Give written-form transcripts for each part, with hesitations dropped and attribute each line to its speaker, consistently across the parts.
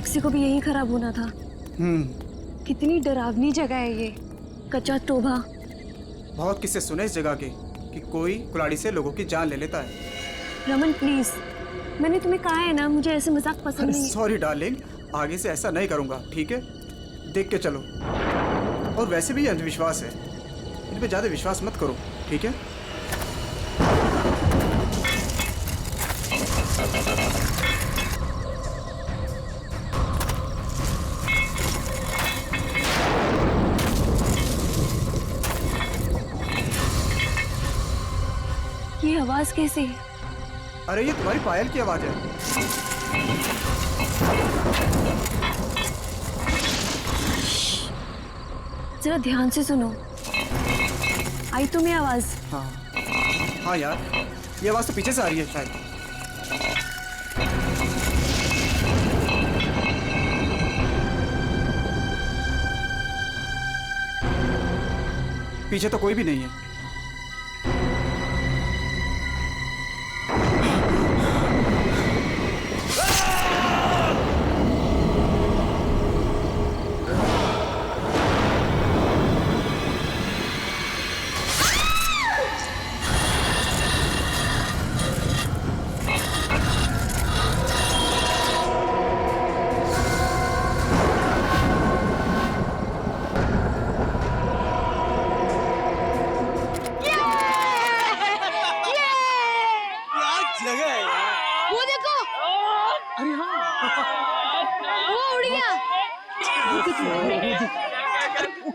Speaker 1: Taxi को भी यही खराब होना था। कितनी डरावनी जगह है ये, कच्चा टोभा।
Speaker 2: बहुत किस्से सुने इस जगह के कि कोई कुल्हाड़ी से लोगों की जान ले लेता है।
Speaker 1: रमन प्लीज, मैंने तुम्हें कहा है ना, मुझे ऐसे मजाक पसंद नहीं है।
Speaker 2: सॉरी डार्लिंग, आगे से ऐसा नहीं करूंगा, ठीक है? देख के चलो। और वैसे भी अंधविश्वास है, इन पे ज्यादा विश्वास मत करो, ठीक है?
Speaker 1: ये आवाज कैसी है?
Speaker 2: अरे ये तुम्हारी पायल की आवाज है।
Speaker 1: जरा ध्यान से सुनो, आई तुम्हें आवाज?
Speaker 2: हाँ हाँ यार, ये आवाज तो पीछे से आ रही है शायद। पीछे तो कोई भी नहीं है।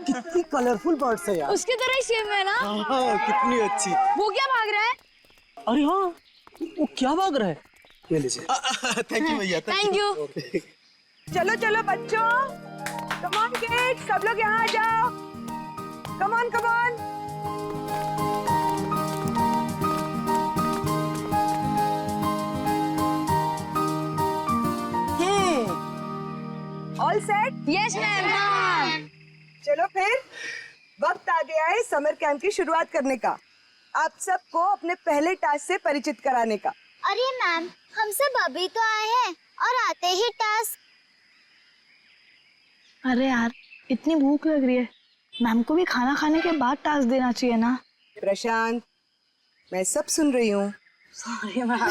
Speaker 3: कितनी कलरफुल बर्ड्स है यार।
Speaker 4: उसकी तरह ही सेम है ना?
Speaker 3: हाँ, कितनी अच्छी।
Speaker 4: वो क्या भाग रहा है?
Speaker 3: अरे हाँ, वो क्या भाग रहा है? ये लीजिए। थैंक यू भैया।
Speaker 4: Thank you.
Speaker 5: चलो चलो बच्चों, कम ऑन किड्स, सब लोग यहाँ आ जाओ। Come on come on. All set?
Speaker 4: Yes ma'am.
Speaker 5: चलो फिर वक्त आ गया है समर कैंप की शुरुआत करने का। आप सबको अपने पहले टास्क से परिचित कराने का।
Speaker 6: अरे मैम, हम सब अभी तो आए हैं और आते ही टास्क।
Speaker 4: अरे यार, इतनी भूख लग रही है, मैम को भी खाना खाने के बाद टास्क देना चाहिए ना।
Speaker 5: प्रशांत, मैं सब सुन रही हूँ।
Speaker 4: Sorry ma'am.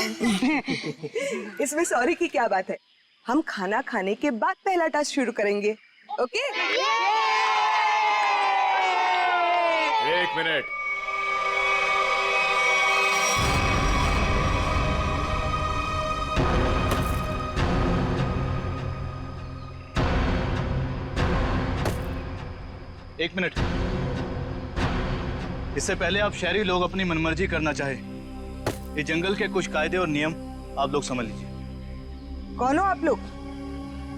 Speaker 5: इसमें सॉरी की क्या बात है? हम खाना खाने के बाद पहला टास्क शुरू करेंगे, ओके?
Speaker 7: एक मिनट।
Speaker 8: एक मिनट। इससे पहले आप शहरी लोग अपनी मनमर्जी करना चाहे, ये जंगल के कुछ कायदे और नियम आप लोग समझ लीजिए।
Speaker 5: कौन हो आप लोग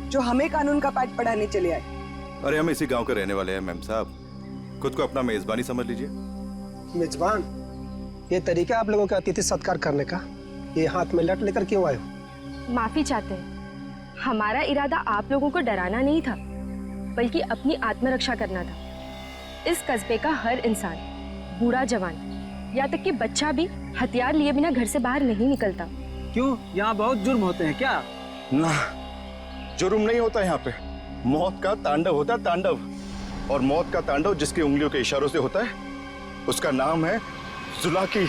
Speaker 5: जो हमें कानून का पाठ पढ़ाने चले आए?
Speaker 7: अरे हम इसी गांव के रहने वाले हैं मैम साहब, खुद को अपना मेजबानी समझ लीजिए।
Speaker 3: मेजबान? ये तरीका आप लोगों का अतिथि सत्कार करने का, ये हाथ में लट लेकर क्यों आए हो?
Speaker 1: माफी चाहते हैं, हमारा इरादा आप लोगों को डराना नहीं था, बल्कि अपनी आत्मरक्षा करना था। इस कस्बे का हर इंसान, बूढ़ा जवान, यहाँ तक कि बच्चा भी हथियार लिए बिना घर से बाहर नहीं निकलता।
Speaker 3: क्यों, यहाँ बहुत जुर्म होते हैं क्या?
Speaker 7: ना, जुर्म नहीं होता यहाँ पे, मौत का तांडव होता है, तांडव। और मौत का तांडव जिसकी उंगलियों के इशारों से होता है, उसका नाम है जुलाकी।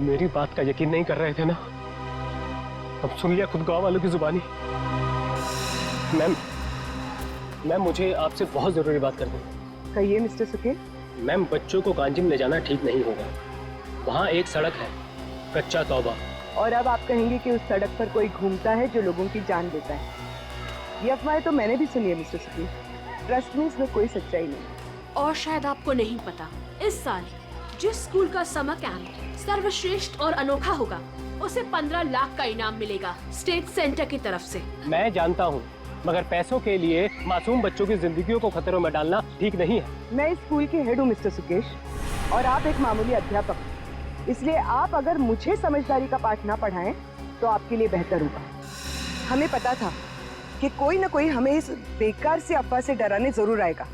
Speaker 9: मेरी बात का यकीन नहीं कर रहे थे ना? अब सुन लिया खुद गांव वालों की जुबानी। मैम मुझे आपसे बहुत जरूरी बात करनी है।
Speaker 5: कहिए मिस्टर सुके।
Speaker 9: मैम, बच्चों को कांजिम ले जाना ठीक नहीं होगा। वहाँ एक सड़क है, कच्चा तौबा।
Speaker 5: और अब आप कहेंगे कि उस सड़क पर कोई घूमता है जो लोगों की जान लेता है। ये अफवाहें तो मैंने भी सुनी है मिस्टर सुके। ट्रस्ट में इसमें कोई सच्चाई नहीं।
Speaker 10: और शायद आपको नहीं पता, इस साल जिस स्कूल का समर कैंप सर्वश्रेष्ठ और अनोखा होगा, उसे 15 लाख का इनाम मिलेगा स्टेट सेंटर की तरफ से।
Speaker 9: मैं जानता हूँ, मगर पैसों के लिए मासूम बच्चों की जिंदगियों को खतरों में डालना ठीक नहीं है।
Speaker 5: मैं इस स्कूल के हेड हूँ मिस्टर सुकेश, और आप एक मामूली अध्यापक। इसलिए आप अगर मुझे समझदारी का पाठ ना पढ़ाएं तो आपके लिए बेहतर होगा। हमें पता था कि कोई ना कोई हमें इस बेकार से अफवाह से डराने जरूर आएगा,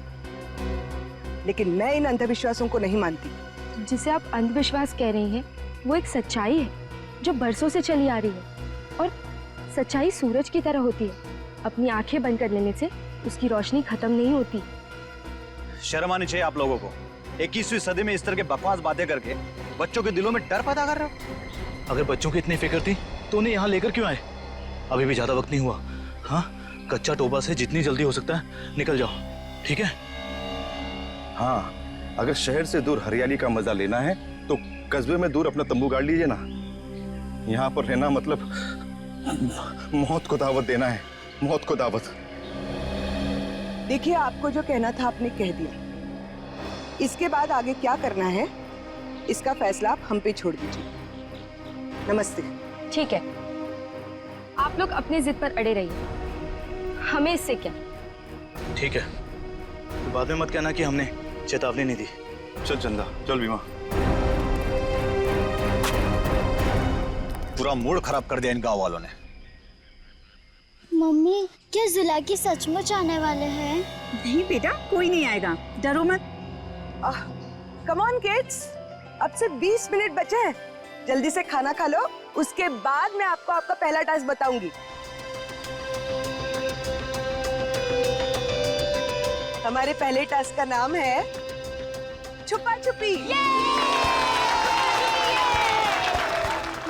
Speaker 5: लेकिन मैं इन अंधविश्वासों को नहीं मानती।
Speaker 1: जिसे आप अंधविश्वास कह रही हैं वो एक सच्चाई है जो बरसों से चली आ रही है। और सच्चाई सूरज की तरह होती है, अपनी आंखें बंद कर लेने से उसकी रोशनी खत्म नहीं होती।
Speaker 8: शर्म आनी चाहिए आप लोगों को। 21वीं सदी में इस तरह के बकवास बातें करके बच्चों के दिलों में डर पैदा कर रहे हो। अगर बच्चों की इतनी फिक्र थी तो उन्हें यहाँ लेकर क्यों आए? अभी भी ज्यादा वक्त नहीं हुआ। हाँ, कच्चा टोबा से जितनी जल्दी हो सकता है निकल जाओ, ठीक है?
Speaker 7: हाँ, अगर शहर से दूर हरियाली का मजा लेना है तो कस्बे में दूर अपना तंबू गाड़ लीजिए ना। यहाँ पर रहना मतलब मौत को दावत देना है, मौत को दावत।
Speaker 5: देखिए, आपको जो कहना था आपने कह दिया। इसके बाद आगे क्या करना है इसका फैसला आप हम पे छोड़ दीजिए। नमस्ते।
Speaker 1: ठीक है, आप लोग अपनी जिद पर अड़े रहिए, हमें इससे क्या।
Speaker 8: ठीक है, तो बाद में मत कहना कि हमने चेतावनी नहीं दी।
Speaker 7: चल चंदा, चल बीमा।
Speaker 8: पूरा मूड खराब कर दिया इन गांव वालों ने।
Speaker 6: मम्मी, क्या जुलाकी सचमुच आने वाले हैं?
Speaker 11: नहीं बेटा, कोई नहीं आएगा, डरो मत।
Speaker 5: कम ऑन किड्स, अब से 20 मिनट बचे हैं। जल्दी से खाना खा लो, उसके बाद मैं आपको आपका पहला टास्क बताऊंगी। हमारे पहले टास्क का नाम है छुपा छुपी।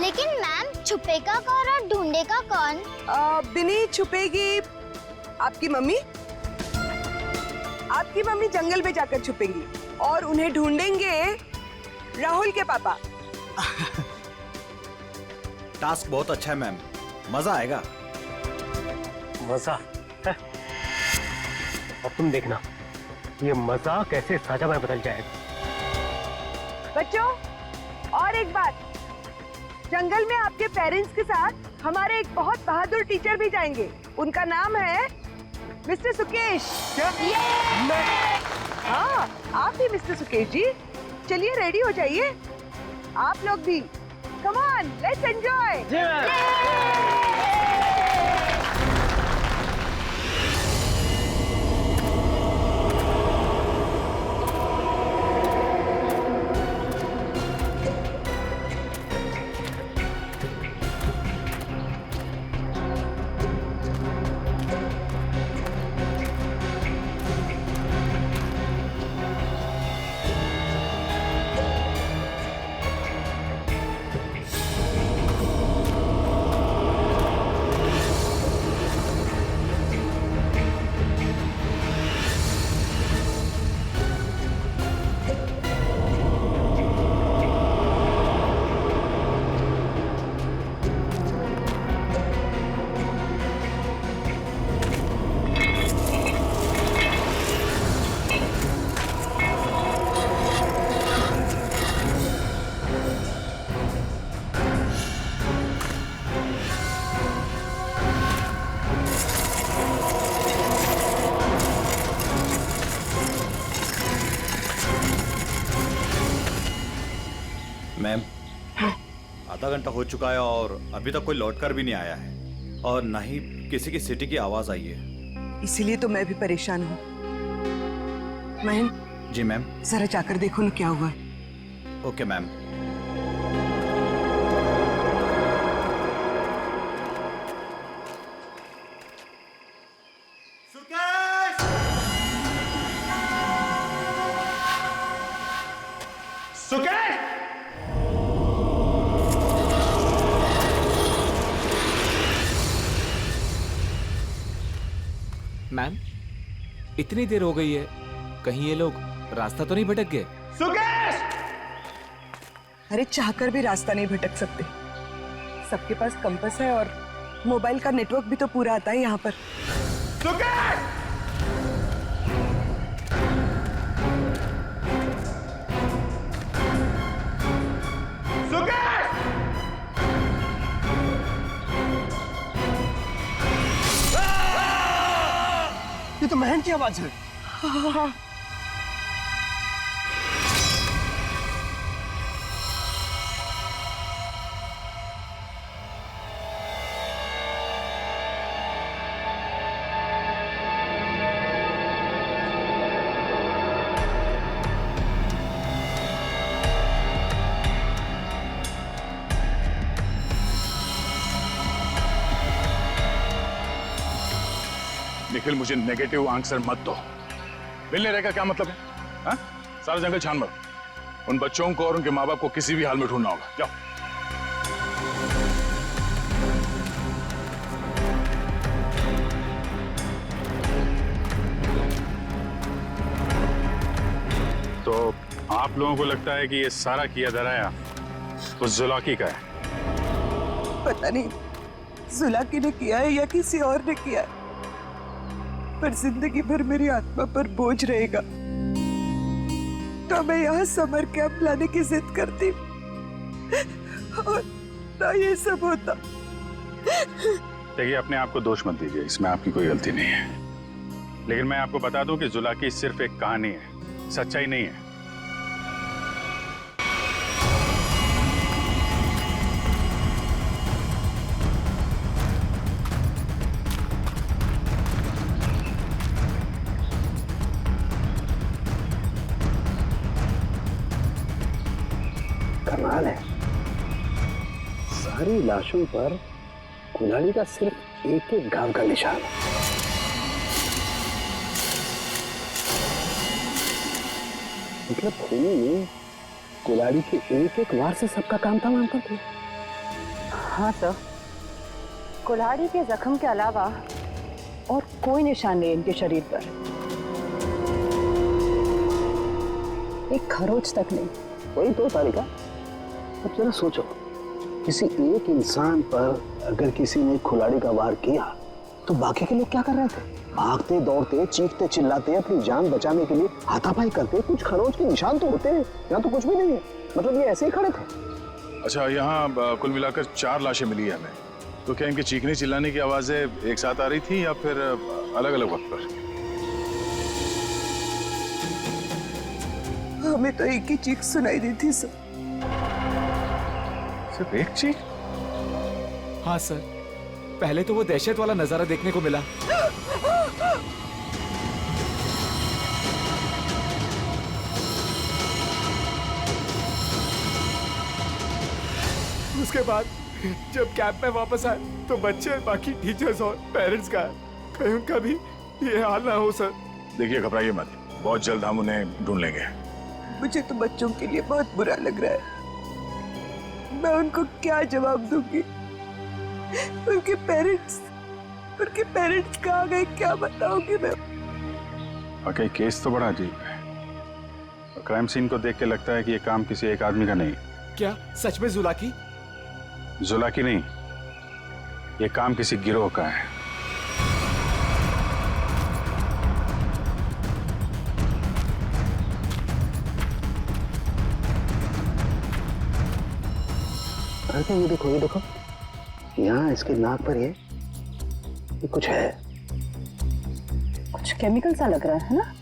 Speaker 6: लेकिन मैम, छुपेगा कौन और ढूंढेगा कौन?
Speaker 5: बिनी छुपेगी आपकी मम्मी। आपकी मम्मी जंगल में जाकर छुपेंगी और उन्हें ढूंढेंगे राहुल के पापा।
Speaker 2: टास्क बहुत अच्छा है मैम, मजा आएगा।
Speaker 9: मजा है? अब तुम देखना ये मजा कैसे सजा में बदल जाएगा।
Speaker 5: बच्चों, और एक बात, जंगल में आपके पेरेंट्स के साथ हमारे एक बहुत बहादुर टीचर भी जाएंगे। उनका नाम है मिस्टर सुकेश। हाँ, आप भी मिस्टर सुकेश जी। चलिए रेडी हो जाइए, आप लोग भी। Come on, let's enjoy.
Speaker 12: Ma'am, आधा घंटा हो चुका है और अभी तक कोई लौटकर भी नहीं आया है और ना ही किसी की सिटी की आवाज आई है।
Speaker 5: इसीलिए तो मैं भी परेशान हूँ। महन,
Speaker 12: जी मैम।
Speaker 5: जरा जाकर देखो ना क्या हुआ है।
Speaker 12: Okay ma'am.
Speaker 13: मैम, इतनी देर हो गई है, कहीं ये लोग रास्ता तो नहीं भटक गए?
Speaker 5: अरे चाहकर भी रास्ता नहीं भटक सकते। सबके पास कंपास है और मोबाइल का नेटवर्क भी तो पूरा आता है यहाँ पर।
Speaker 3: ये तो महन की आवाज है।
Speaker 5: हाँ।
Speaker 14: निखिल, मुझे नेगेटिव आंसर मत दो। मिलने रहेगा क्या मतलब है? हाँ? सारा जंगल छान मारो। उन बच्चों को और उनके माँ बाप को किसी भी हाल में ढूंढना होगा। जाओ। तो आप लोगों को लगता है कि ये सारा किया धराया तो जुलाकी का है?
Speaker 5: पता नहीं जुलाकी ने किया है या किसी और ने किया है, पर जिंदगी भर मेरी आत्मा पर बोझ रहेगा। तो मैं यहाँ समर कैंप लाने की जिद करती और ना ये सब होता।
Speaker 14: देखिए, अपने आप को दोष मत दीजिए, इसमें आपकी कोई गलती नहीं है। लेकिन मैं आपको बता दूं कि जुलाकी सिर्फ एक कहानी है, सच्चाई नहीं है।
Speaker 3: कमाल है, सारी लाशों पर कुल्हाड़ी का सिर्फ एक एक घाव का निशान है। मतलब खूनी ने कुल्हाड़ी के एक एक वार से सबका काम तमाम कर दिया।
Speaker 5: हाँ सर, कुल्हाड़ी के जख्म के अलावा और कोई निशान नहीं इनके शरीर पर।
Speaker 3: एक खरोच तक नहीं। वही तो तारिका, अब जरा सोचो, किसी एक इंसान पर अगर किसी ने कुल्हाड़ी का वार किया तो बाकी के लोग क्या कर रहे थे? भागते दौड़ते, चीखते चिल्लाते, अपनी जान बचाने के लिए हाथापाई करते। कुछ खरोच के निशान तो होते हैं, यहाँ तो कुछ भी नहीं है। मतलब ये ऐसे ही खड़े थे।
Speaker 14: अच्छा, यहाँ कुल मिलाकर 4 लाशें मिली है हमें। तो क्या इनके चीखने चिल्लाने की आवाजें एक साथ आ रही थी या फिर अलग अलग वक्त पर?
Speaker 5: हमें तो एक ही चीख सुनाई दी थी सर।
Speaker 14: सिर्फ एक चीख?
Speaker 13: हाँ सर, पहले तो वो दहशत वाला नजारा देखने को मिला। उसके बाद जब कैंप में वापस आए तो बच्चे, बाकी टीचर्स और पेरेंट्स का कहीं उनका भी ये हाल ना हो सर।
Speaker 14: देखिए, घबराइए मत, बहुत जल्द हम उन्हें ढूंढ लेंगे।
Speaker 5: मुझे तो बच्चों के लिए बहुत बुरा लग रहा है। मैं उनको क्या जवाब दूंगी? उनके पेरेंट्स कहाँ गए, क्या बताऊंगी मैं?
Speaker 14: वाकई केस तो बड़ा अजीब है। और क्राइम सीन को देख के लगता है कि ये काम किसी एक आदमी का नहीं।
Speaker 13: क्या सच में जुलाकी?
Speaker 14: जुलाकी नहीं, ये काम किसी गिरोह का है।
Speaker 3: अरे ये देखो, यहाँ इसके नाक पर ये कुछ है।
Speaker 5: कुछ केमिकल सा लग रहा है ना?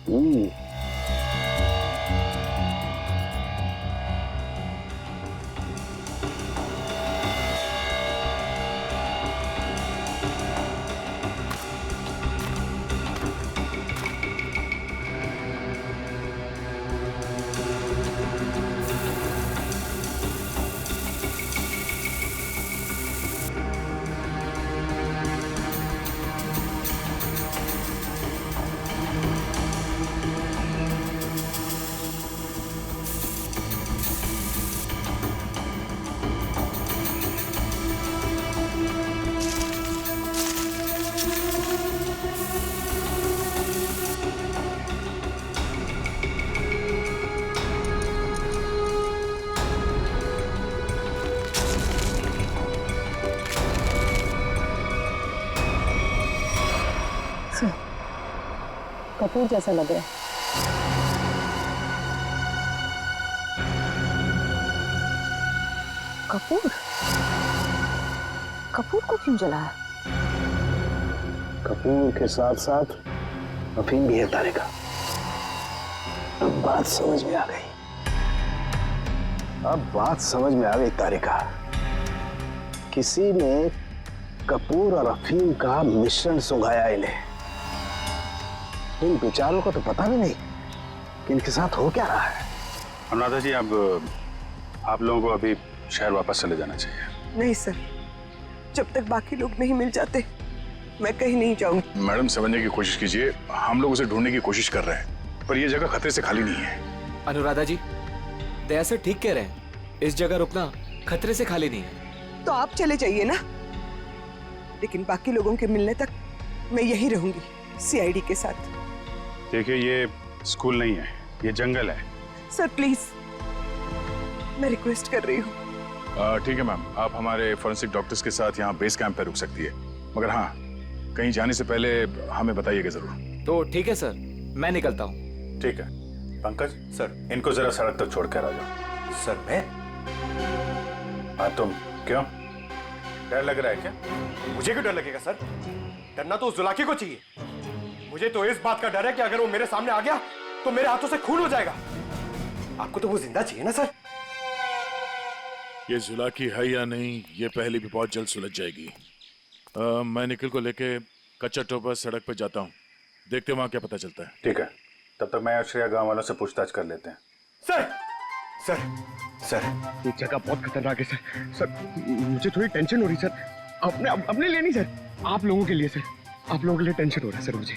Speaker 5: कपूर जैसा लग रहा है। कपूर को क्यों जलाया?
Speaker 3: कपूर के साथ साथ अफीम भी है तारिका। अब बात समझ में आ गई तारिका। किसी ने कपूर और अफीम का मिश्रण सुंघाया इन्हें। इन बेचारों को तो पता भी नहीं कि इनके साथ हो क्या रहा है।
Speaker 14: अनुराधा जी, अब आप लोगों को अभी शहर वापस चले जाना चाहिए।
Speaker 5: नहीं सर, जब तक बाकी लोग नहीं मिल जाते मैं कहीं नहीं जाऊंगी।
Speaker 14: मैडम समझने की कोशिश कीजिए, हम लोग उसे ढूंढने की कोशिश कर रहे हैं, पर यह जगह खतरे से खाली नहीं है।
Speaker 13: अनुराधा जी, दया से ठीक कह रहे हैं, इस जगह रुकना खतरे से खाली नहीं है।
Speaker 5: तो आप चले जाइए ना, लेकिन बाकी लोगों के मिलने तक मैं यहीं रहूंगी सीआईडी के साथ।
Speaker 14: देखिए, ये स्कूल नहीं है, ये जंगल है।
Speaker 5: सर प्लीज, मैं रिक्वेस्ट कर रही हूँ।
Speaker 14: ठीक है मैम, आप हमारे फॉरेंसिक डॉक्टर्स के साथ यहाँ बेस कैंप पे रुक सकती है, मगर हाँ, कहीं जाने से पहले हमें बताइएगा जरूर।
Speaker 13: तो ठीक है सर, मैं निकलता हूँ।
Speaker 14: ठीक है। पंकज सर, इनको जरा सड़क तक छोड़कर आ जाओ।
Speaker 12: सर मैं?
Speaker 14: हाँ तुम, क्यों? डर लग रहा है क्या?
Speaker 9: मुझे क्यों डर लगेगा सर? डरना तो उस जुलाकी को चाहिए। मुझे तो इस बात का डर है कि अगर वो मेरे सामने आ गया तो मेरे हाथों से खून हो जाएगा। आपको तो वो जिंदा चाहिए ना सर?
Speaker 15: ये जुलाकी है या नहीं, ये पहले भी बहुत जल्द सुलझ जाएगी। मैं निखिल को लेके कच्चा टोपा सड़क पे जाता हूँ, देखते वहाँ क्या पता चलता है।
Speaker 14: ठीक है, तब तक मैं आश्रया गांव वालों से पूछताछ कर लेते हैं।
Speaker 9: सर सर सर, ये जगह बहुत खतरनाक है सर। सर मुझे थोड़ी टेंशन हो रही सर, अपने लिए नहीं सर, आप लोगों के लिए सर। आप लोगों के लिए टेंशन हो रहा है सर मुझे।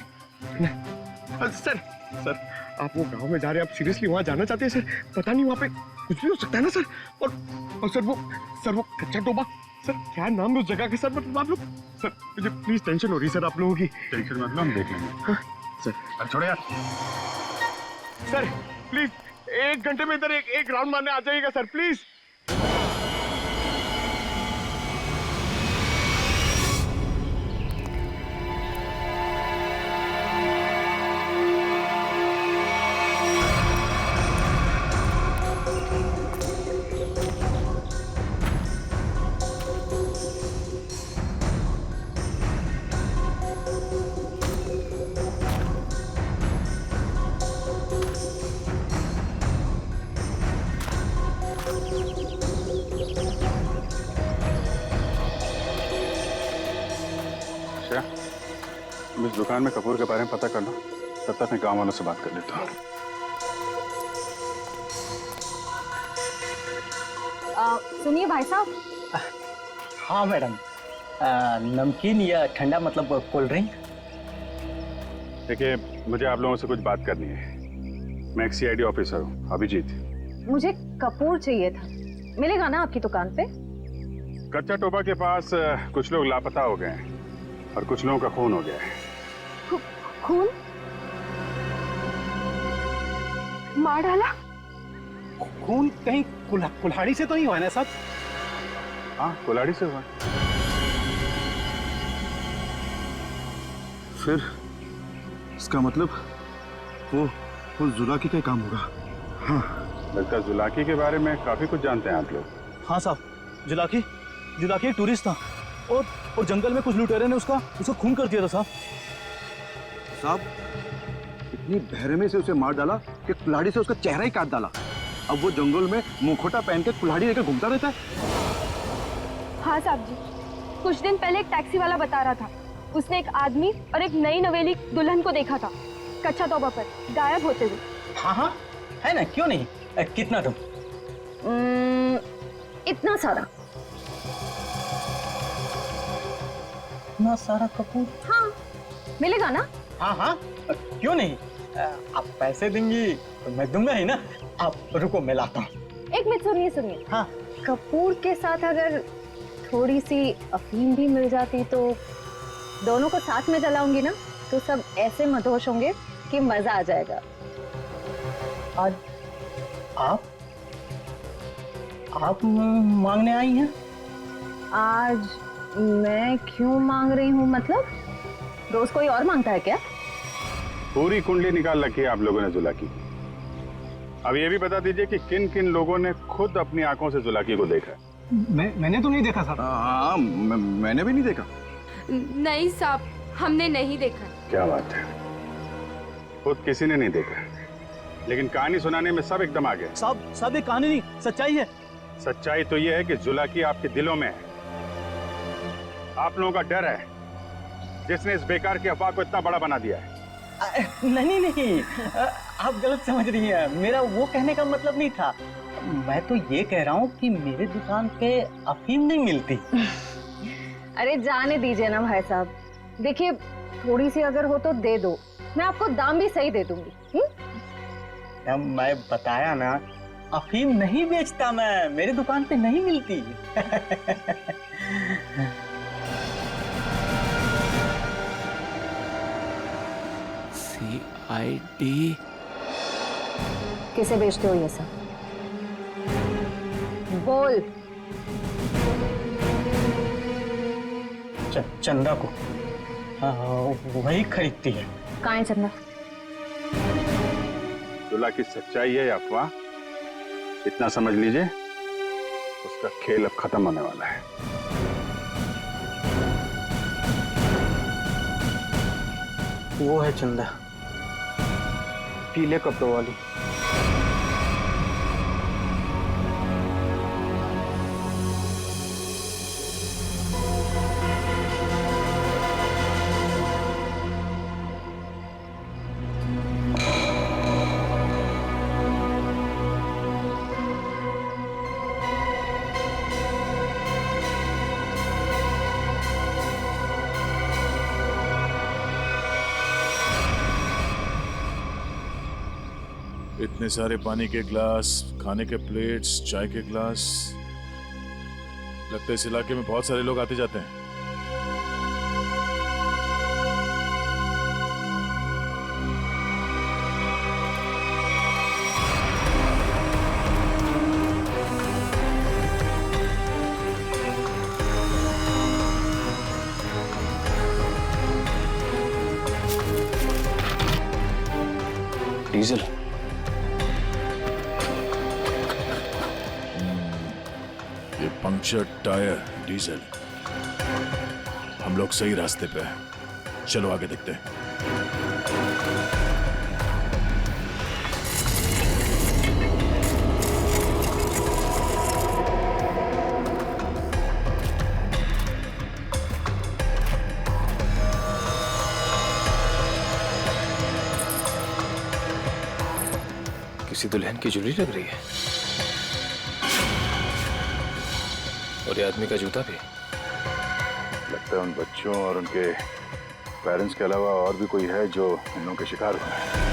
Speaker 9: सर सर, आप वो गांव में जा रहे हैं, आप सीरियसली वहां जाना चाहते हैं सर? पता नहीं वहां पे कुछ भी हो सकता है ना सर। और सर वो कच्चा टोबा, सर क्या नाम है उस जगह के सर? मतलब आप लोग, सर मुझे प्लीज टेंशन हो रही है सर आप लोगों की।
Speaker 14: टेंशन मतलब हम देख लेंगे।
Speaker 9: हाँ, सर
Speaker 14: अब छोड़ो यार।
Speaker 9: सर प्लीज 1 घंटे में इधर एक राउंड मारने आ जाइएगा सर प्लीज।
Speaker 14: तुम इस दुकान में कपूर के बारे में पता कर लो, तब तक मैं गांव वालों से बात कर लेता हूँ।
Speaker 1: सुनिए भाई साहब।
Speaker 16: हाँ मैडम, नमकीन या ठंडा मतलब कोल्ड ड्रिंक?
Speaker 14: देखिए, मुझे आप लोगों से कुछ बात करनी है। मैं एक सीआईडी ऑफिसर हूँ, अभिजीत।
Speaker 1: मुझे कपूर चाहिए था, मिलेगा ना आपकी दुकान पे?
Speaker 14: कच्चा टोबा के पास कुछ लोग लापता हो गए हैं और कुछ लोगों का खून हो गया है।
Speaker 1: खून? मार डाला?
Speaker 3: खून कहीं कुल्हाड़ी से तो नहीं हुआ ना साहब?
Speaker 14: हाँ, कुल्हाड़ी से हुआ। फिर इसका मतलब वो जुलाकी का काम होगा। हाँ, लगता है जुलाकी के बारे में काफी कुछ जानते हैं आप लोग।
Speaker 8: हाँ साहब, जुलाकी एक टूरिस्ट था और जंगल में कुछ लुटेरे ने उसका खून कर दिया था
Speaker 7: साहब, इतनी बहरमे से उसे मार डाला कि कुल्हाड़ी से उसका चेहरा ही काट डाला। अब वो जंगल में मुखौटा पहन के कुल्हाड़ी लेकर घूमता रहता है।
Speaker 1: हाँ साहब जी, कुछ दिन पहले एक टैक्सी वाला बता रहा था, उसने एक आदमी और एक नई नवेली दुल्हन को देखा था कच्चा तोबा पर गायब होते हुए।
Speaker 16: हाँ, है ना, क्यों नहीं? कितना तुम?
Speaker 1: इतना सारा।
Speaker 16: इतना सारा कपूर?
Speaker 1: हाँ, मिलेगा ना?
Speaker 16: हाँ, क्यों नहीं? आप पैसे देंगी तो मैं दूंगा ही ना। आप रुको, मैं लाता हूँ।
Speaker 1: एक मिनट, सुनिए।
Speaker 16: हाँ,
Speaker 1: कपूर के साथ अगर थोड़ी सी अफीम भी मिल जाती तो दोनों को साथ में जलाऊंगी ना, तो सब ऐसे मदहोश होंगे कि मजा आ जाएगा।
Speaker 16: आज आप मांगने आई हैं?
Speaker 1: आज मैं क्यों मांग रही हूँ? मतलब रोज कोई और मांगता है क्या?
Speaker 14: पूरी कुंडली निकाल रखी है आप लोगों ने जुलाकी। अब ये भी बता दीजिए कि किन किन लोगों ने खुद अपनी आंखों से जुलाकी को देखा?
Speaker 3: मैंने तो नहीं देखा साहब।
Speaker 7: हाँ, मैंने भी नहीं देखा।
Speaker 1: नहीं साहब, हमने नहीं देखा।
Speaker 14: क्या बात है, खुद किसी ने नहीं देखा, लेकिन कहानी सुनाने में सब एकदम आ गए।
Speaker 8: साहब ये कहानी नहीं, सच्चाई है।
Speaker 14: सच्चाई तो ये है कि जुलाकी आपके दिलों में है। आप लोगों का डर है जिसने इस बेकार की अफवाह को इतना बड़ा बना दिया है।
Speaker 16: नहीं, आप गलत समझ रही हैं। मेरा वो कहने का मतलब नहीं था। मैं तो ये कह रहा हूँ कि मेरे दुकान पे अफीम नहीं मिलती।
Speaker 1: अरे जाने दीजिए ना भाई साहब, देखिए, थोड़ी सी अगर हो तो दे दो, मैं आपको दाम भी सही दे दूंगी।
Speaker 16: मैं बताया ना, अफीम नहीं बेचता मैं, मेरी दुकान पे नहीं मिलती।
Speaker 13: CID
Speaker 1: किसे बेचते हो ये सब? बोल।
Speaker 16: चंदा को। हाँ, वही खरीदती है।
Speaker 1: कहाँ है चंदा?
Speaker 14: जुला की सच्चाई है या अफवाह, इतना समझ लीजिए, उसका खेल अब खत्म होने वाला है।
Speaker 16: वो है चंदा, पीले कपड़ों वाली।
Speaker 15: इतने सारे पानी के ग्लास, खाने के प्लेट्स, चाय के ग्लास, लगता है इस इलाके में बहुत सारे लोग आते जाते हैं।
Speaker 3: डीजल।
Speaker 15: ये पंक्चर टायर, डीजल। हम लोग सही रास्ते पे हैं, चलो आगे देखते हैं।
Speaker 13: किसी दुल्हन की ज्वेलरी लग रही है, और ये आदमी का जूता भी।
Speaker 14: लगता है उन बच्चों और उनके पेरेंट्स के अलावा और भी कोई है जो इन लोगों के शिकार हुआ है।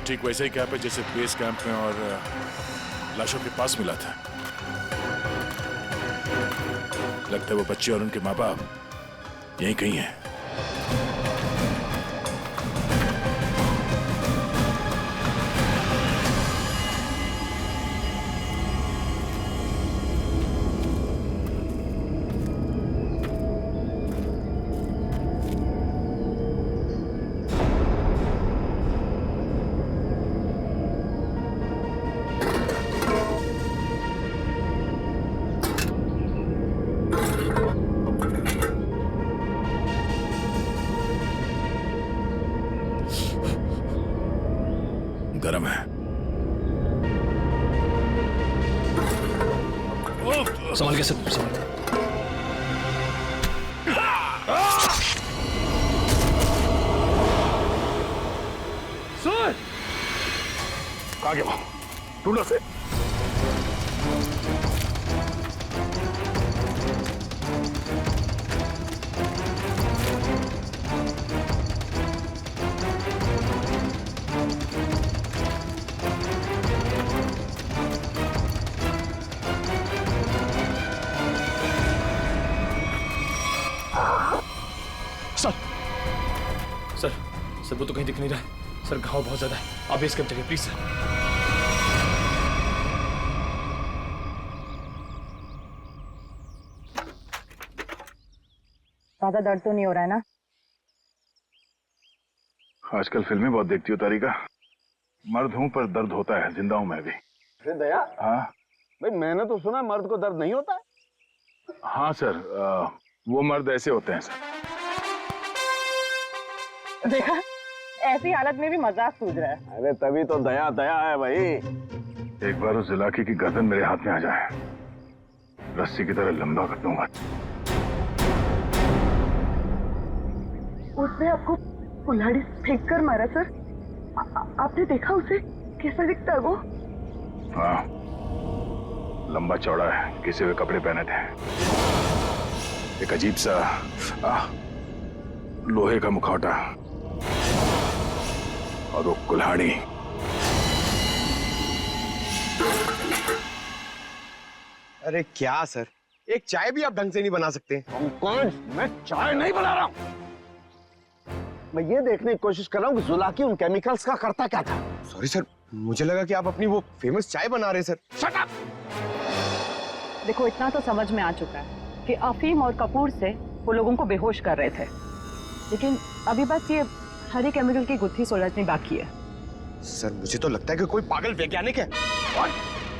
Speaker 15: ठीक वैसा ही कैंप है जैसे बेस कैंप में और लाशों के पास मिला था। लगता है वो बच्चे और उनके माँ बाप यहीं कहीं हैं। गरम है।
Speaker 13: संभाल के सब संभाल।
Speaker 15: सर कहाँ गया? ढूंढो से।
Speaker 13: सर वो तो कहीं दिख नहीं रहा है। सर घाव बहुत ज्यादा है, आप बेस कैंप चलिए प्लीज सर।
Speaker 5: ज्यादा दर्द तो नहीं हो रहा है ना?
Speaker 14: आजकल फिल्में बहुत देखती हो तारिका। मर्द हूं पर दर्द होता है, जिंदा हूं मैं भी।
Speaker 3: अरे दया,
Speaker 14: हाँ
Speaker 3: भाई मैंने तो सुना मर्द को दर्द नहीं होता है।
Speaker 14: हाँ सर, वो मर्द ऐसे होते हैं सर।
Speaker 11: देखा, ऐसी हालत में भी मजाक सूझ रहा है।
Speaker 3: अरे तभी तो दया दया है भाई।
Speaker 14: एक बार उस जुलाकी की गर्दन मेरे हाथ में आ जाए, रस्सी की तरह लंबा कर दूंगा।
Speaker 5: उसने आपको कुल्हाड़ी फेंक कर मारा सर? आपने देखा उसे कैसा दिखता है वो?
Speaker 14: हाँ, लंबा चौड़ा है, घिसे हुए कपड़े पहने थे, एक अजीब सा लोहे का मुखौटा और वो कुल्हाड़ी।
Speaker 9: अरे क्या सर, एक चाय भी आप ढंग से नहीं बना सकते?
Speaker 3: कौन? मैं चाय नहीं बना रहा हूं। मैं ये देखने की कोशिश कर रहा हूँ कि जुलाकी उन केमिकल्स का करता क्या था।
Speaker 9: सॉरी सर, मुझे लगा कि आप अपनी वो फेमस चाय बना रहे सर।
Speaker 3: Shut up!
Speaker 11: देखो, इतना तो समझ में आ चुका है कि अफीम और कपूर से वो लोगों को बेहोश कर रहे थे, लेकिन अभी बस ये हरे केमिकल की गुत्थी सुलझनी बाकी है।
Speaker 9: सर मुझे तो लगता है कि कोई पागल वैज्ञानिक है और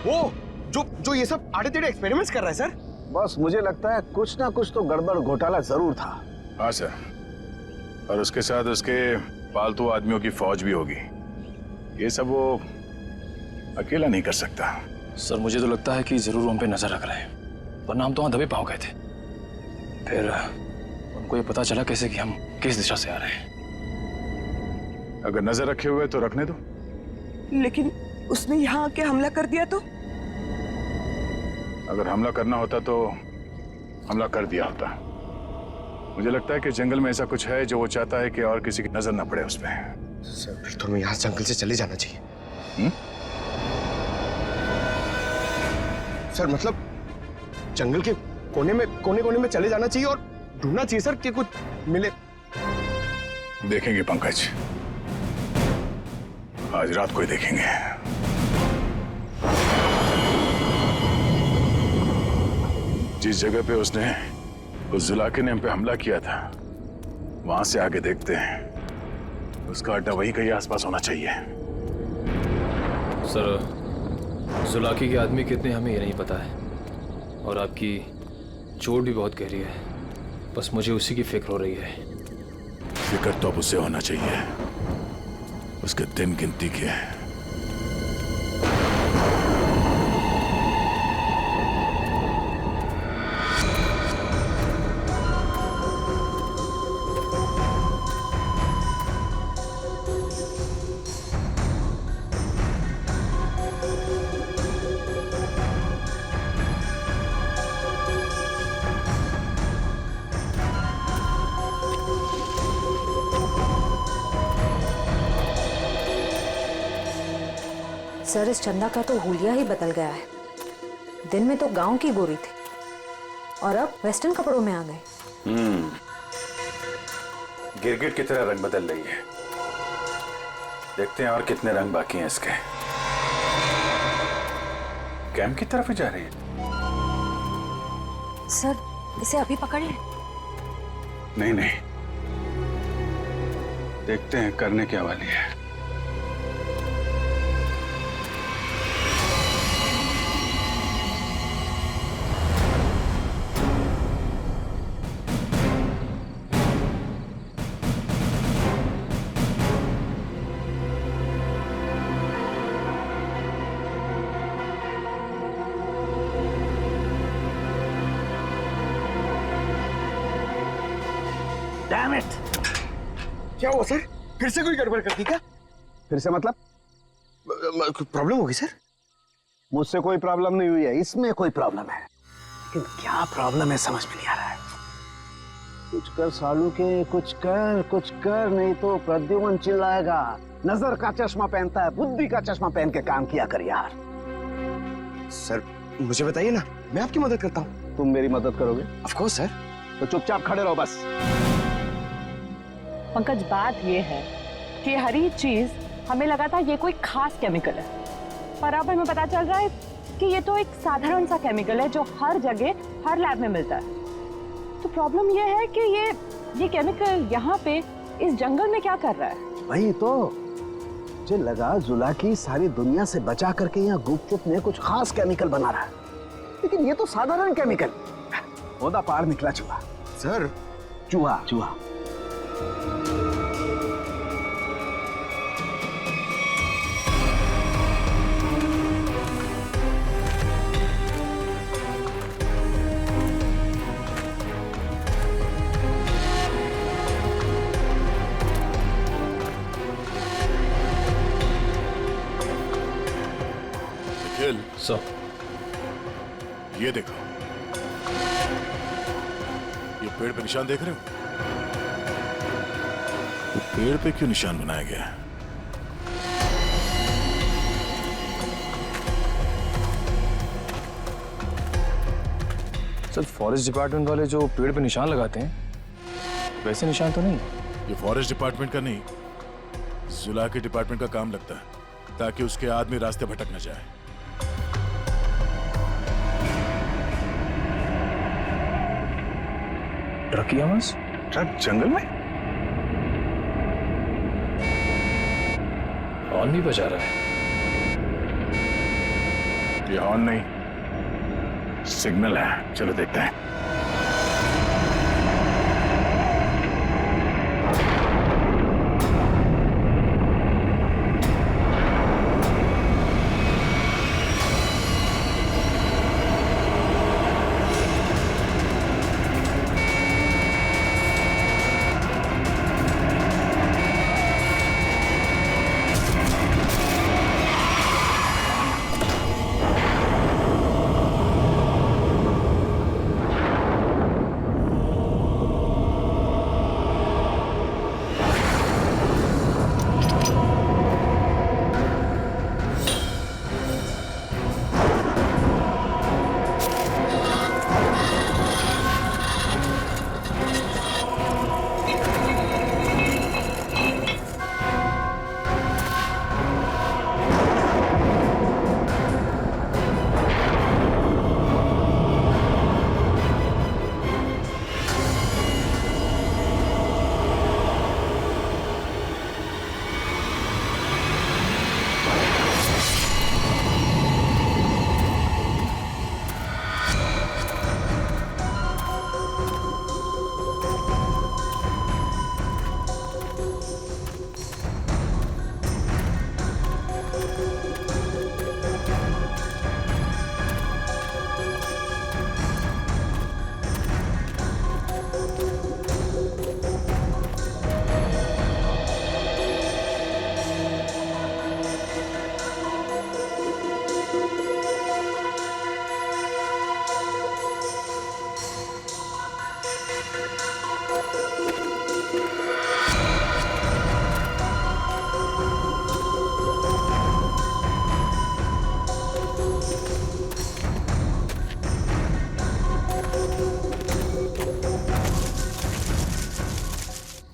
Speaker 9: वो जो ये सब आड़े टेढ़े एक्सपेरिमेंट्स कर रहा है सर।
Speaker 3: बस मुझे लगता है कुछ ना कुछ तो गड़बड़ घोटाला जरूर था।
Speaker 14: हाँ सर, और उसके साथ उसके पालतू आदमियों की फौज भी होगी। ये सब वो अकेला नहीं कर सकता।
Speaker 17: सर मुझे तो लगता है कि जरूर उन पे नजर रख रहे हैं, वरना हम तो वहां दबे पांव गए थे। फिर उनको ये पता चला कैसे कि हम किस दिशा से आ रहे हैं।
Speaker 14: अगर नजर रखे हुए तो रखने दो।
Speaker 5: लेकिन उसने यहाँ आके हमला कर दिया तो?
Speaker 14: अगर हमला करना होता तो हमला कर दिया होता। मुझे लगता है कि जंगल में ऐसा कुछ है जो वो चाहता है कि और किसी की नजर न पड़े उस पर।
Speaker 9: सर फिर तो हमें यहाँ जंगल से चले जाना चाहिए। सर मतलब जंगल के कोने में चले जाना चाहिए और ढूंढना चाहिए सर कि कुछ मिले।
Speaker 14: देखेंगे पंकज, आज रात को ही देखेंगे। जिस जगह पे उसने उस जुलाकी ने हम पे हमला किया था, वहां से आगे देखते हैं। उसका अड्डा वही कहीं आसपास होना चाहिए।
Speaker 17: सर जुलाकी के आदमी कितने हमें ये नहीं पता है, और आपकी चोट भी बहुत गहरी है। बस मुझे उसी की फिक्र हो रही है।
Speaker 14: फिक्र तो अब उसे होना चाहिए, उसके दिन गिनती के हैं।
Speaker 18: सर इस चंदा का तो हुलिया ही बदल गया है। दिन में तो गांव की गोरी थी और अब वेस्टर्न कपड़ों में आ गए।
Speaker 14: गिरगिट की तरह रंग बदल रही है। देखते हैं और कितने रंग बाकी हैं इसके। कैंप की तरफ ही जा रही है।
Speaker 18: सर इसे अभी पकड़ लें।
Speaker 14: नहीं नहीं, देखते हैं करने क्या वाली है।
Speaker 3: Damn it!
Speaker 9: क्या हुआ सर? फिर से कोई गड़बड़ कर दी क्या?
Speaker 3: फिर से मतलब?
Speaker 9: प्रॉब्लम होगी सर?
Speaker 3: मुझसे कोई प्रॉब्लम नहीं हुई है, इसमें कोई प्रॉब्लम है। लेकिन क्या प्रॉब्लम है समझ में नहीं आ रहा है। कुछ कर सालू के, कुछ कर नहीं तो प्रद्युमन चिल्लाएगा। नजर का चश्मा पहनता है, बुद्धि का चश्मा पहन के काम किया कर यार।
Speaker 9: सर मुझे बताइए ना, मैं आपकी मदद करता हूँ।
Speaker 3: तुम मेरी मदद करोगे?
Speaker 9: Of course sir.
Speaker 3: तो चुपचाप खड़े रहो बस।
Speaker 11: पंकज, बात ये है कि हर एक चीज हमें लगा था ये कोई खास केमिकल है, पर अब हमें पता चल रहा है कि ये तो एक साधारण सा केमिकल है जो हर जगह हर लैब में मिलता है। तो प्रॉब्लम ये है कि ये केमिकल यहाँ पे इस जंगल में क्या कर रहा है?
Speaker 3: वही तो मुझे लगा जुलाकी सारी दुनिया से बचा करके यहाँ गुपचुप में कुछ खास केमिकल बना रहा है, लेकिन ये तो साधारण केमिकल। ओदा पार निकला चूहा।
Speaker 9: सर
Speaker 3: चूहा।
Speaker 17: सो
Speaker 15: ये देखो, ये पेड़ पे निशान देख रहे हो? तो पेड़ पे क्यों निशान बनाया गया है?
Speaker 17: सर फॉरेस्ट डिपार्टमेंट वाले जो पेड़ पे निशान लगाते हैं वैसे निशान तो नहीं है।
Speaker 15: ये फॉरेस्ट डिपार्टमेंट का नहीं, जुला के डिपार्टमेंट का काम लगता है, ताकि उसके आदमी रास्ते भटक न जाए।
Speaker 17: ट्रक की आवाज?
Speaker 14: ट्रक जंगल में?
Speaker 17: हॉर्न भी बजा रहा है।
Speaker 14: ये हॉर्न नहीं, सिग्नल है। चलो देखते हैं।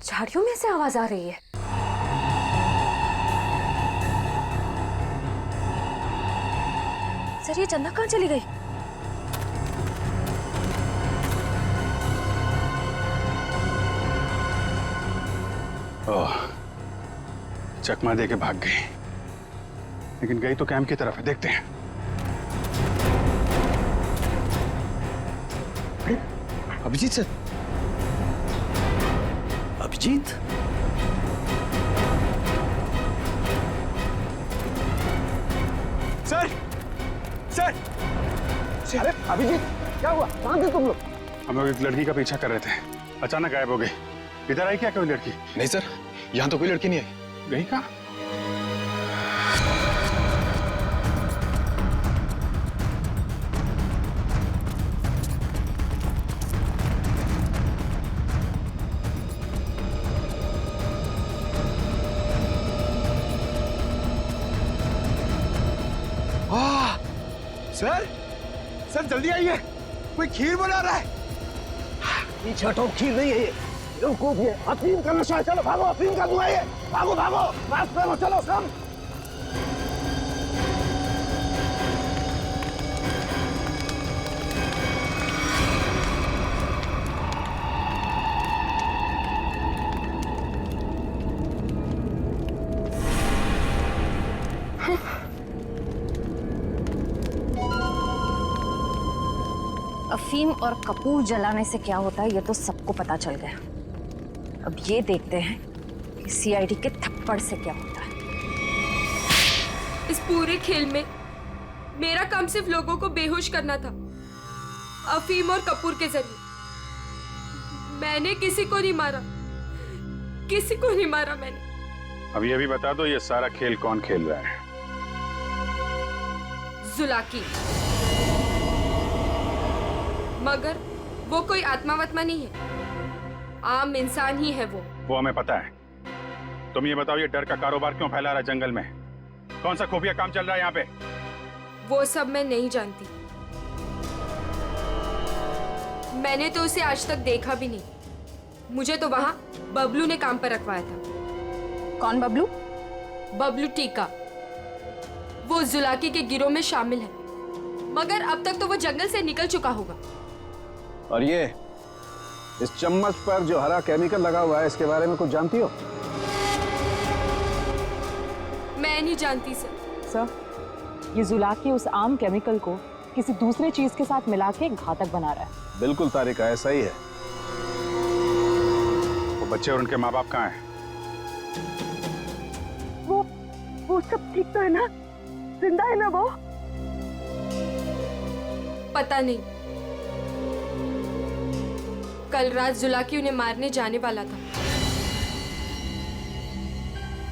Speaker 18: झाड़ियों में से आवाज आ रही है। सर ये चंदा कहाँ चली गई?
Speaker 14: ओह, चकमा दे के भाग गई, लेकिन गई तो कैंप की तरफ है। देखते हैं।
Speaker 2: Abhijit sir, Abhijit,
Speaker 3: sir sir अरे अभिजीत, क्या हुआ? कहाँ थे तुम लोग?
Speaker 14: हम लोग एक लड़की का पीछा कर रहे थे, अचानक गायब हो गई। इधर आई क्या कोई लड़की?
Speaker 17: नहीं सर, यहाँ तो कोई लड़की नहीं आई।
Speaker 14: गई कहाँ?
Speaker 3: सर सर जल्दी आइए, कोई खीर बना रहा है। पीछे हटो, खीर नहीं है ये, बेवकूफ ये अफीम का नशा है। चलो भागो, अफीम का धुआं है। भागो भागो, रास्ते में चलो सब।
Speaker 18: अफीम और कपूर जलाने से क्या होता है ये तो सबको पता चल गया। अब ये देखते हैं कि सीआईडी के थप्पड़ से क्या होता है।
Speaker 1: इस पूरे खेल में मेरा काम सिर्फ लोगों को बेहोश करना था, अफीम और कपूर के जरिए। मैंने किसी को नहीं मारा, किसी को नहीं मारा मैंने।
Speaker 14: अभी अभी बता दो, ये सारा खेल कौन खेल रहा है?
Speaker 1: जुलाकी। मगर वो कोई आत्मा वत्मा नहीं है, आम इंसान ही है वो
Speaker 14: हमें पता है। तुम ये बताओ, ये डर का कारोबार क्यों फैला रहा है जंगल में? कौन सा खुफिया काम चल रहा है यहाँ पे?
Speaker 1: वो सब मैं नहीं जानती। मैंने तो उसे आज तक देखा भी नहीं। मुझे तो वहां बबलू ने काम पर रखवाया था।
Speaker 18: कौन बबलू?
Speaker 1: बबलू टीका। वो जुलाकी के गिरोह में शामिल है, मगर अब तक तो वो जंगल से निकल चुका होगा।
Speaker 3: और ये इस चम्मच पर जो हरा केमिकल लगा हुआ है, इसके बारे में कुछ जानती हो?
Speaker 1: मैं नहीं जानती सर।
Speaker 11: सर, ये जुलाकी उस आम केमिकल को किसी दूसरे चीज के साथ मिला के घातक बना रहा है।
Speaker 3: बिल्कुल तारिका, ऐसा ही है।
Speaker 14: वो बच्चे और उनके माँ बाप कहाँ हैं?
Speaker 5: वो सब ठीक तो है ना? जिंदा है ना वो?
Speaker 1: पता नहीं। कल रात जुलाकी उन्हें मारने जाने वाला था।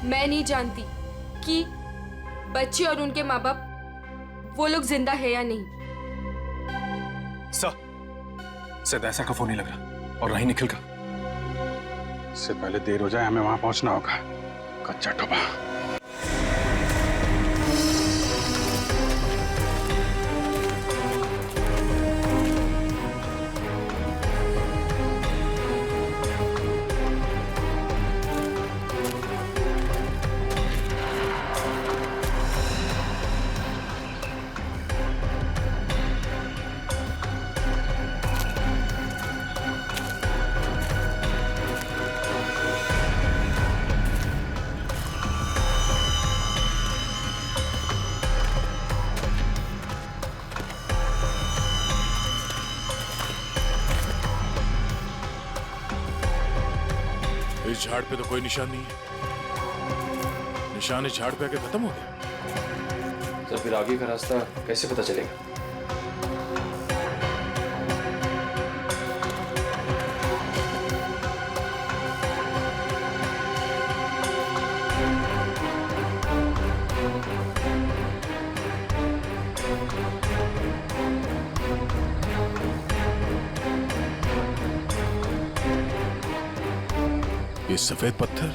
Speaker 1: मैं नहीं जानती कि बच्चे और उनके माँ बाप वो लोग जिंदा है या नहीं।
Speaker 17: शायद ऐसा का फोन नहीं लग रहा, और नहीं निखिल का।
Speaker 14: इससे पहले देर हो जाए, हमें वहां पहुंचना होगा। कच्चा टोपा।
Speaker 15: इस झाड़ पे तो कोई निशान नहीं है। निशान इस झाड़ पे आके खत्म हो गया।
Speaker 17: तो फिर आगे का रास्ता कैसे पता चलेगा?
Speaker 15: ये सफेद पत्थर,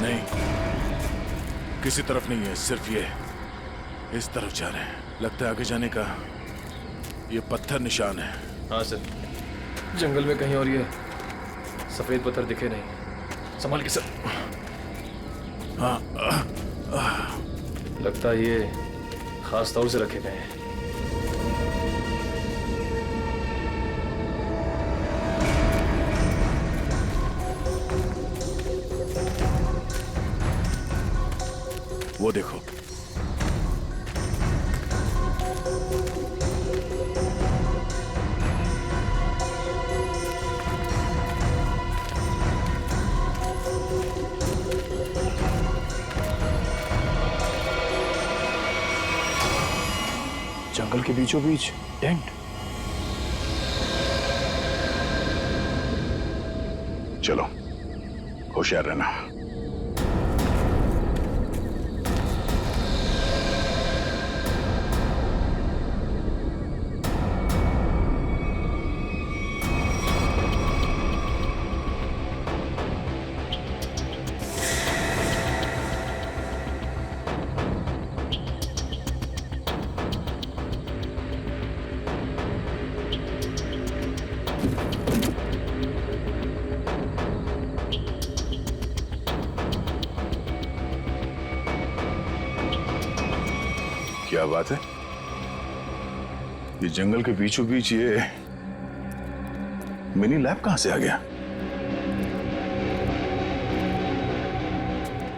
Speaker 15: नहीं, किसी तरफ नहीं है, सिर्फ ये इस तरफ जा रहे हैं। लगता है आगे जाने का ये पत्थर निशान है।
Speaker 17: हाँ सर, जंगल में कहीं और ये सफेद पत्थर दिखे नहीं। संभाल के सर।
Speaker 15: हाँ,
Speaker 17: लगता है ये खास तौर से रखे गए हैं।
Speaker 15: वो देखो,
Speaker 17: जंगल के बीचों बीच टेंट।
Speaker 14: चलो, होशियार रहना। क्या बात है? ये जंगल के बीचों बीच ये मिनी लैब कहां से आ गया?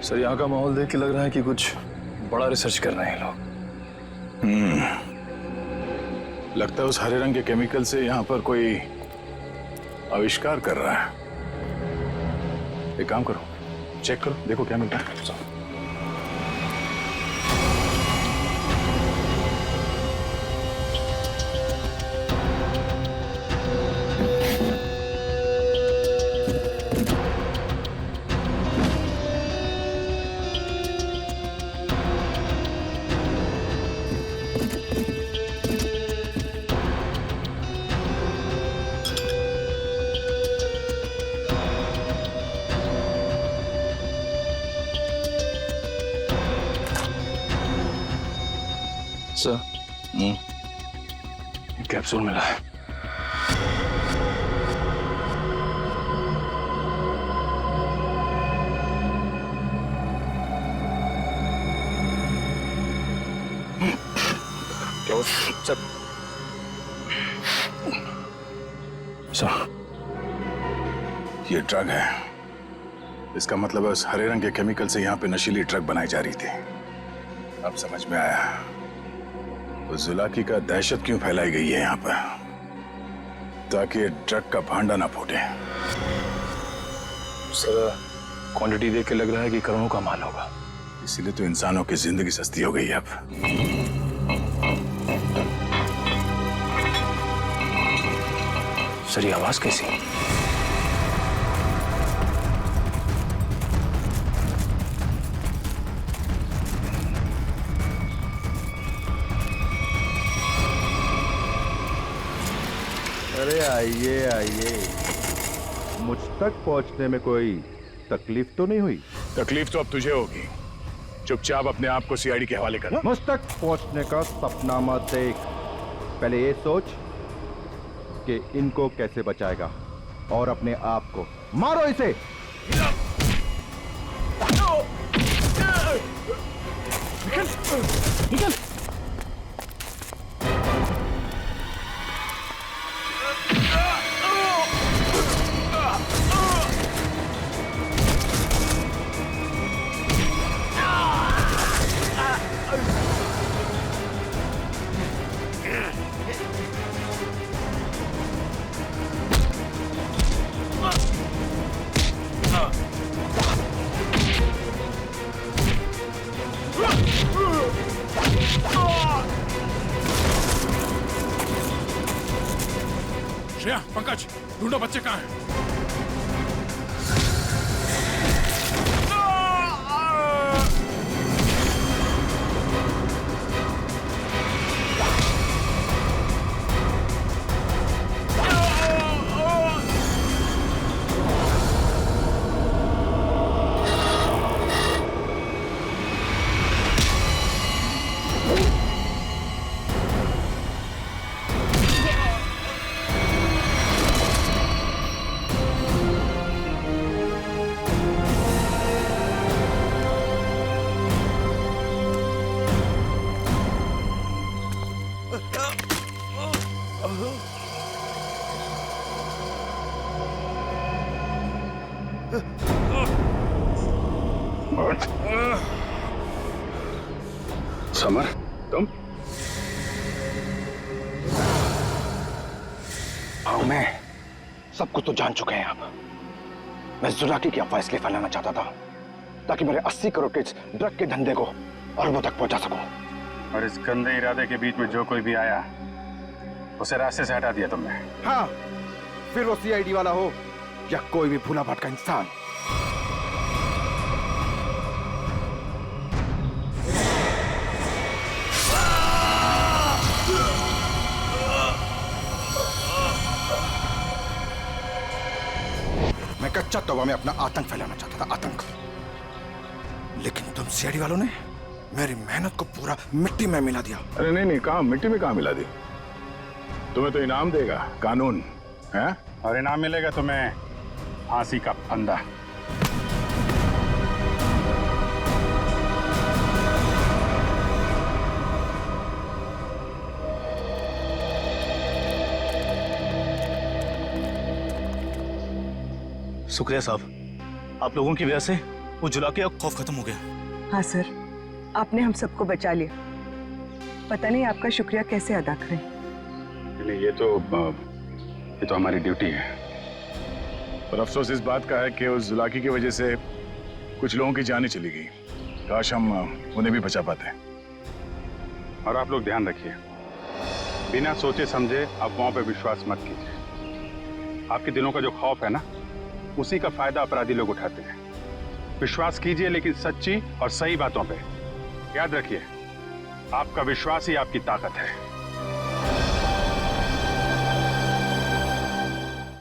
Speaker 17: सर, यहाँ का माहौल देख के लग रहा है कि कुछ बड़ा रिसर्च कर रहे हैं लोग।
Speaker 14: लगता है उस हरे रंग के केमिकल से यहाँ पर कोई आविष्कार कर रहा है। एक काम करो, चेक करो, देखो क्या मिलता है।
Speaker 17: सर, कैप्सूल मिला है। क्या सर?
Speaker 14: सर, ये ड्रग है। इसका मतलब है उस हरे रंग के केमिकल से यहाँ पे नशीली ड्रग बनाई जा रही थी। अब समझ में आया तो जुलाकी का दहशत क्यों फैलाई गई है यहाँ पर, ताकि ये ड्रग का भांडा ना फूटे।
Speaker 17: सर, क्वांटिटी देख के लग रहा है कि करोड़ों का माल होगा।
Speaker 14: इसीलिए तो इंसानों की जिंदगी सस्ती हो गई है अब।
Speaker 17: सर, ये आवाज कैसी?
Speaker 19: अरे आइए आइए, मुझ तक पहुंचने में कोई तकलीफ तो नहीं हुई?
Speaker 14: तकलीफ तो अब तुझे होगी। चुपचाप अपने आप को सीआईडी के हवाले कर।
Speaker 19: मुझ तक पहुंचने का सपना मत देख, पहले ये सोच कि इनको कैसे बचाएगा, और अपने आप को मारो इसे।
Speaker 14: निकल।
Speaker 15: श्रेया, पंकज, ढूंढो बच्चे कहाँ हैं?
Speaker 14: समर, तुम?
Speaker 3: हाँ, मैं सब कुछ तो जान चुके हैं अब। मैं जुलाकी की अफवाह इसलिए फैलाना चाहता था ताकि मेरे 80 करोड़ के इस ड्रग के धंधे को अरबों तक पहुंचा सकूं।
Speaker 14: और इस गंदे इरादे के बीच में जो कोई भी आया उसे रास्ते से हटा दिया तुमने।
Speaker 19: हाँ, फिर वो सीआईडी वाला हो या कोई भी भूला भटका इंसान। मैं कच्चा तवा में अपना आतंक फैलाना चाहता था, आतंक। लेकिन तुम सीआईडी वालों ने मेरी मेहनत को पूरा मिट्टी में मिला दिया।
Speaker 14: अरे नहीं, कहाँ मिट्टी में कहाँ मिला दी? तुम्हें तो इनाम देगा कानून, है? और इनाम मिलेगा तुम्हें फांसी का फंदा।
Speaker 8: शुक्रिया साहब, आप लोगों की वजह से वो जुलाकी का खौफ खत्म हो गया।
Speaker 5: हाँ सर, आपने हम सबको बचा लिया। पता नहीं आपका शुक्रिया कैसे अदा करें।
Speaker 14: नहीं, ये तो हमारी ड्यूटी है। पर अफसोस इस बात का है कि उस जुलाकी की वजह से कुछ लोगों की जानें चली गई। काश हम उन्हें भी बचा पाते। और आप लोग ध्यान रखिए, बिना सोचे समझे अफवाहों पे विश्वास मत कीजिए। आपके दिलों का जो खौफ है ना, उसी का फायदा अपराधी लोग उठाते हैं। विश्वास कीजिए, लेकिन सच्ची और सही बातों पे। याद रखिए, आपका विश्वास ही आपकी ताकत है।